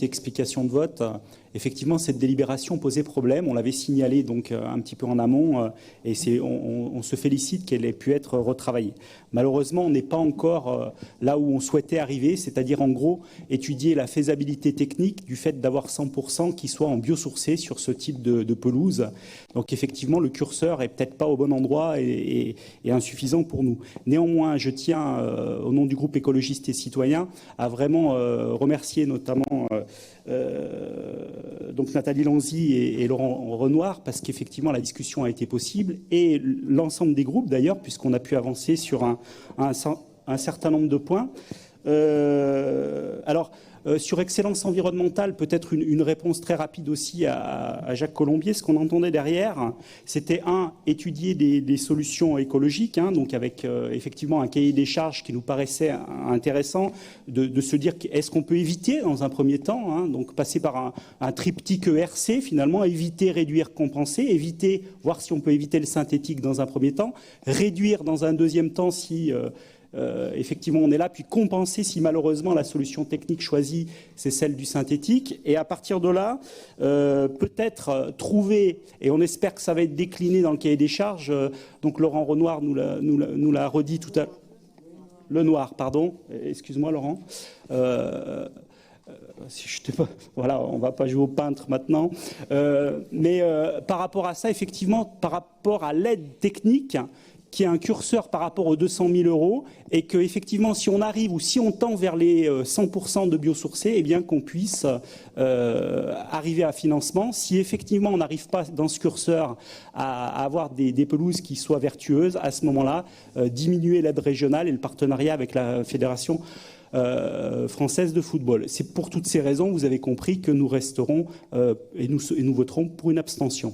Explication de vote. Effectivement, cette délibération posait problème. On l'avait signalé donc un petit peu en amont et on se félicite qu'elle ait pu être retravaillée. Malheureusement, on n'est pas encore là où on souhaitait arriver, c'est-à-dire en gros étudier la faisabilité technique du fait d'avoir 100% qui soit en biosourcé sur ce type de pelouse. Donc effectivement, le curseur est peut-être pas au bon endroit et insuffisant pour nous. Néanmoins, je tiens au nom du groupe écologiste et citoyen à vraiment remercier notamment donc Nathalie Lanzy et Laurent Renoir, parce qu'effectivement la discussion a été possible, et l'ensemble des groupes d'ailleurs, puisqu'on a pu avancer sur un certain nombre de points. Sur excellence environnementale, peut-être une réponse très rapide aussi à Jacques Colombier. Ce qu'on entendait derrière, c'était étudier des solutions écologiques, donc avec effectivement un cahier des charges qui nous paraissait intéressant, de se dire est-ce qu'on peut éviter dans un premier temps, donc passer par un triptyque ERC finalement, éviter, réduire, compenser, éviter, voir si on peut éviter le synthétique dans un premier temps, réduire dans un deuxième temps si effectivement on est là, puis compenser si malheureusement la solution technique choisie c'est celle du synthétique, et à partir de là peut-être trouver, et on espère que ça va être décliné dans le cahier des charges, donc Laurent Renoir nous l'a redit tout à l'heure, le noir, pardon, excuse-moi Laurent, voilà, on va pas jouer au peintre maintenant, mais par rapport à ça, effectivement, par rapport à l'aide technique, qui est un curseur par rapport aux 200 000 euros, et que effectivement, si on arrive ou si on tend vers les 100% de biosourcés, eh bien qu'on puisse arriver à financement. Si effectivement on n'arrive pas dans ce curseur à avoir des pelouses qui soient vertueuses, à ce moment-là, diminuer l'aide régionale et le partenariat avec la Fédération française de football. C'est pour toutes ces raisons, vous avez compris que nous resterons et nous voterons pour une abstention.